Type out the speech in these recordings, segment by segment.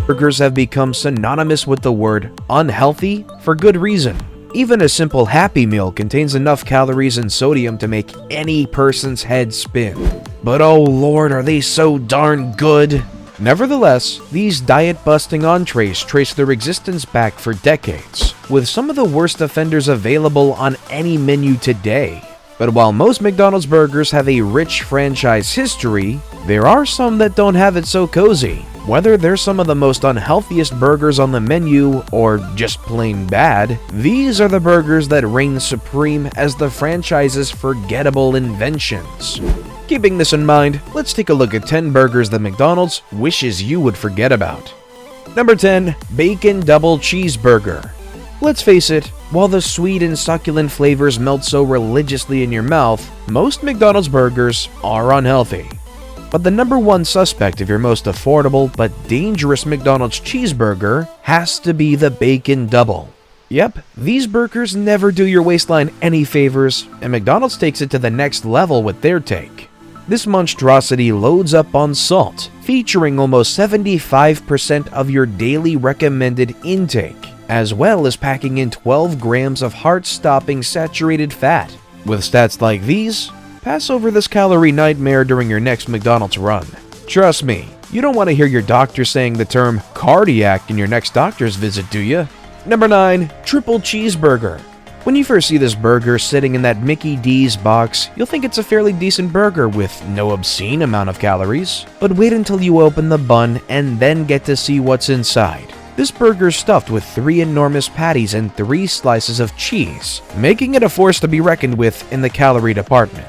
Burgers have become synonymous with the word unhealthy for good reason. Even a simple Happy Meal contains enough calories and sodium to make any person's head spin. But oh lord, are they so darn good! Nevertheless, these diet-busting entrees trace their existence back for decades, with some of the worst offenders available on any menu today. But while most McDonald's burgers have a rich franchise history, there are some that don't have it so cozy. Whether they're some of the most unhealthiest burgers on the menu or just plain bad, these are the burgers that reign supreme as the franchise's forgettable inventions. Keeping this in mind, let's take a look at 10 burgers that McDonald's wishes you would forget about. Number 10. Bacon Double Cheeseburger. Let's face it, while the sweet and succulent flavors melt so religiously in your mouth, most McDonald's burgers are unhealthy. But the number one suspect of your most affordable but dangerous McDonald's cheeseburger has to be the Bacon Double. Yep, these burgers never do your waistline any favors, and McDonald's takes it to the next level with their take. This monstrosity loads up on salt, featuring almost 75% of your daily recommended intake, as well as packing in 12 grams of heart-stopping saturated fat. With stats like these, pass over this calorie nightmare during your next McDonald's run. Trust me, you don't want to hear your doctor saying the term cardiac in your next doctor's visit, do you? Number 9. Triple Cheeseburger. When you first see this burger sitting in that Mickey D's box, you'll think it's a fairly decent burger with no obscene amount of calories. But wait until you open the bun and then get to see what's inside. This burger is stuffed with 3 enormous patties and 3 slices of cheese, making it a force to be reckoned with in the calorie department.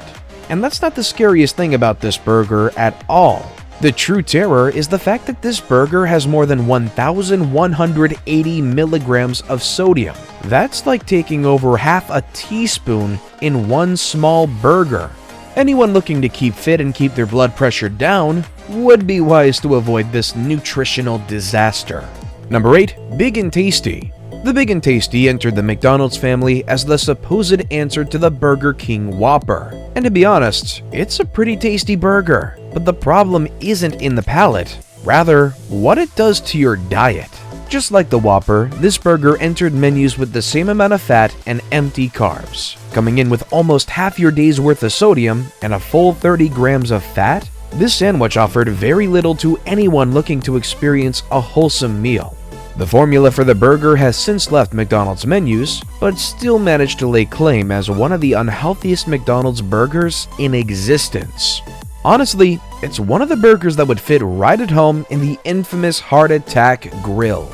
And that's not the scariest thing about this burger at all. The true terror is the fact that this burger has more than 1,180 milligrams of sodium. That's like taking over half a teaspoon in one small burger. Anyone looking to keep fit and keep their blood pressure down would be wise to avoid this nutritional disaster. Number 8. Big and Tasty. The Big and Tasty entered the McDonald's family as the supposed answer to the Burger King Whopper. And to be honest, it's a pretty tasty burger. But the problem isn't in the palate, rather, what it does to your diet. Just like the Whopper, this burger entered menus with the same amount of fat and empty carbs. Coming in with almost half your day's worth of sodium and a full 30 grams of fat, this sandwich offered very little to anyone looking to experience a wholesome meal. The formula for the burger has since left McDonald's menus, but still managed to lay claim as one of the unhealthiest McDonald's burgers in existence. Honestly, it's one of the burgers that would fit right at home in the infamous heart attack grill.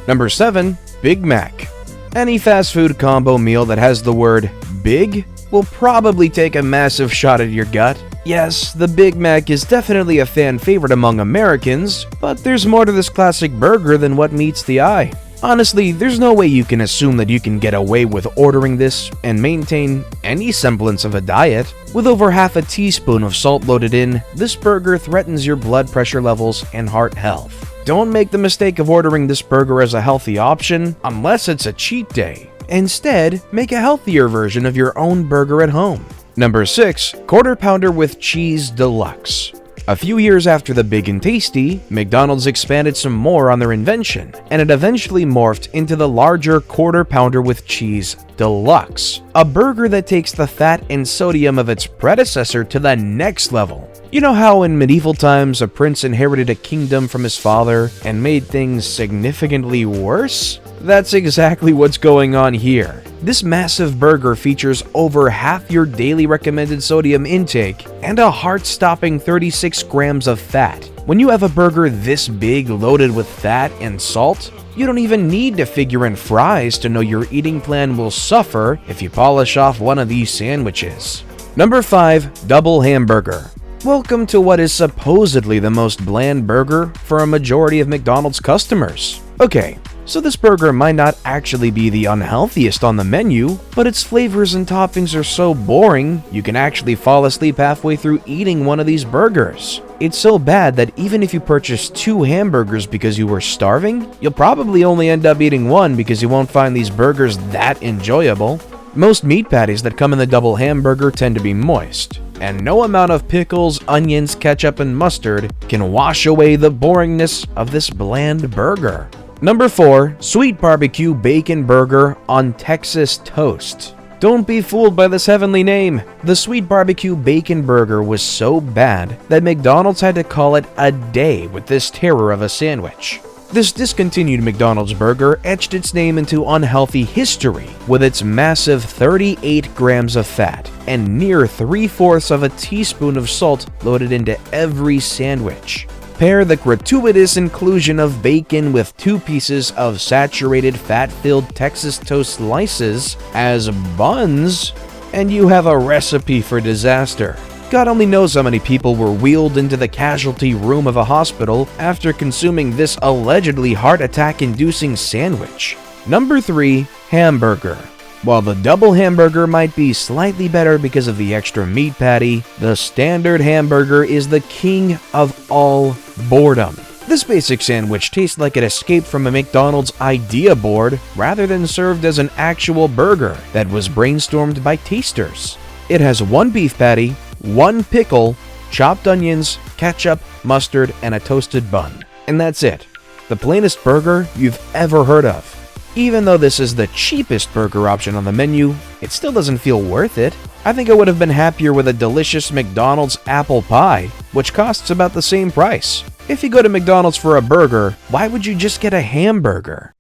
Number 7. Big Mac. Any fast food combo meal that has the word big will probably take a massive shot at your gut. Yes, the Big Mac is definitely a fan favorite among Americans, but there's more to this classic burger than what meets the eye. Honestly, there's no way you can assume that you can get away with ordering this and maintain any semblance of a diet. With over half a teaspoon of salt loaded in, this burger threatens your blood pressure levels and heart health. Don't make the mistake of ordering this burger as a healthy option unless it's a cheat day. Instead, make a healthier version of your own burger at home. Number 6. Quarter Pounder with Cheese Deluxe. A few years after the Big and Tasty, McDonald's expanded some more on their invention, and it eventually morphed into the larger Quarter Pounder with Cheese Deluxe, a burger that takes the fat and sodium of its predecessor to the next level. You know how in medieval times a prince inherited a kingdom from his father and made things significantly worse? That's exactly what's going on here. This massive burger features over half your daily recommended sodium intake and a heart-stopping 36 grams of fat. When you have a burger this big loaded with fat and salt, you don't even need to figure in fries to know your eating plan will suffer if you polish off one of these sandwiches. Number 5. Double Hamburger. Welcome to what is supposedly the most bland burger for a majority of McDonald's customers. Okay, so this burger might not actually be the unhealthiest on the menu, but its flavors and toppings are so boring, you can actually fall asleep halfway through eating one of these burgers. It's so bad that even if you purchase 2 hamburgers because you were starving, you'll probably only end up eating one because you won't find these burgers that enjoyable. Most meat patties that come in the double hamburger tend to be moist, and no amount of pickles, onions, ketchup, and mustard can wash away the boringness of this bland burger. Number 4. Sweet Barbecue Bacon Burger on Texas Toast. Don't be fooled by this heavenly name. The Sweet Barbecue Bacon Burger was so bad that McDonald's had to call it a day with this terror of a sandwich. This discontinued McDonald's burger etched its name into unhealthy history with its massive 38 grams of fat and near 3/4 of a teaspoon of salt loaded into every sandwich. Pair the gratuitous inclusion of bacon with 2 pieces of saturated fat-filled Texas toast slices as buns, and you have a recipe for disaster. God only knows how many people were wheeled into the casualty room of a hospital after consuming this allegedly heart attack-inducing sandwich. Number 3. Hamburger. While the double hamburger might be slightly better because of the extra meat patty, the standard hamburger is the king of all boredom. This basic sandwich tastes like it escaped from a McDonald's idea board rather than served as an actual burger that was brainstormed by tasters. It has 1 beef patty, 1 pickle, chopped onions, ketchup, mustard, and a toasted bun. And that's it. The plainest burger you've ever heard of. Even though this is the cheapest burger option on the menu, it still doesn't feel worth it. I think I would have been happier with a delicious McDonald's apple pie, which costs about the same price. If you go to McDonald's for a burger, why would you just get a hamburger?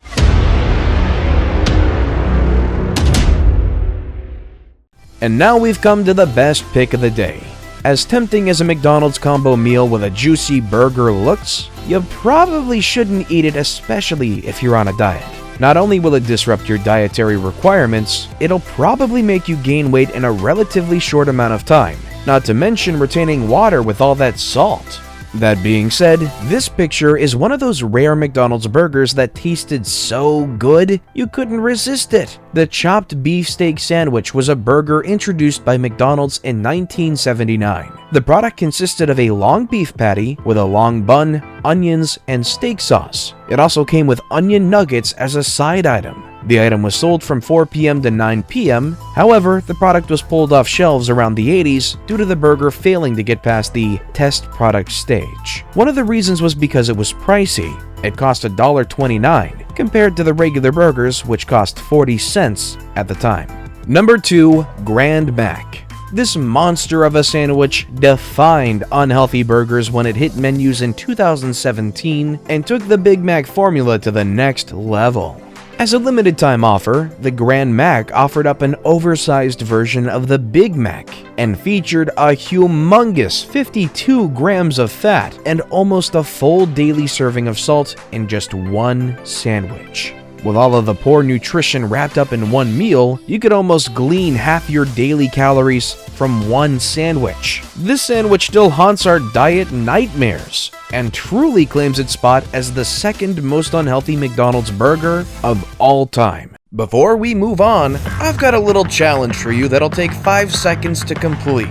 And now we've come to the best pick of the day. As tempting as a McDonald's combo meal with a juicy burger looks, you probably shouldn't eat it, especially if you're on a diet. Not only will it disrupt your dietary requirements, it'll probably make you gain weight in a relatively short amount of time, not to mention retaining water with all that salt. That being said, this picture is one of those rare McDonald's burgers that tasted so good you couldn't resist it. The chopped beefsteak sandwich was a burger introduced by McDonald's in 1979. The product consisted of a long beef patty with a long bun, onions, and steak sauce. It also came with onion nuggets as a side item. The item was sold from 4 p.m. to 9 p.m. However, the product was pulled off shelves around the 80s due to the burger failing to get past the test product stage. One of the reasons was because it was pricey. It cost $1.29 compared to the regular burgers, which cost 40 cents at the time. Number 2. Grand Mac. This monster of a sandwich defined unhealthy burgers when it hit menus in 2017 and took the Big Mac formula to the next level. As a limited time offer, the Grand Mac offered up an oversized version of the Big Mac and featured a humongous 52 grams of fat and almost a full daily serving of salt in just 1 sandwich. With all of the poor nutrition wrapped up in 1 meal, you could almost glean half your daily calories from 1 sandwich. This sandwich still haunts our diet nightmares and truly claims its spot as the 2nd most unhealthy McDonald's burger of all time. Before we move on, I've got a little challenge for you that'll take 5 seconds to complete.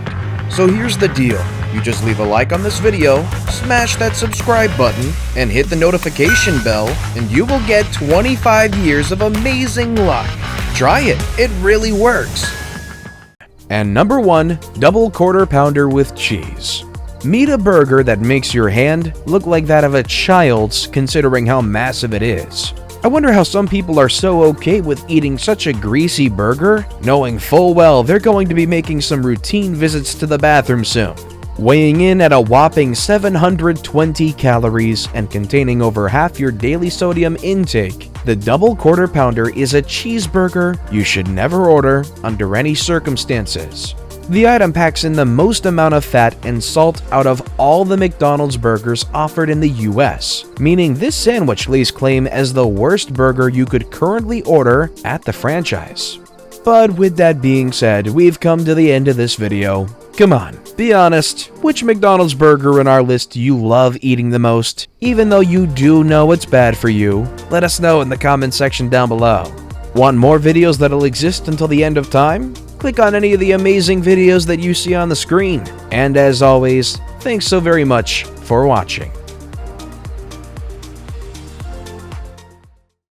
So here's the deal. You just leave a like on this video, smash that subscribe button, and hit the notification bell, and you will get 25 years of amazing luck. Try it really works. And number 1, double quarter pounder with cheese. Meet a burger that makes your hand look like that of a child's, considering how massive it is. I wonder how some people are so okay with eating such a greasy burger, knowing full well they're going to be making some routine visits to the bathroom soon. Weighing in at a whopping 720 calories and containing over half your daily sodium intake, the double quarter pounder is a cheeseburger you should never order under any circumstances. The item packs in the most amount of fat and salt out of all the McDonald's burgers offered in the US, meaning this sandwich lays claim as the worst burger you could currently order at the franchise. But with that being said, we've come to the end of this video. Come on, be honest, which McDonald's burger in our list do you love eating the most? Even though you do know it's bad for you, let us know in the comment section down below. Want more videos that'll exist until the end of time? Click on any of the amazing videos that you see on the screen. And as always, thanks so very much for watching.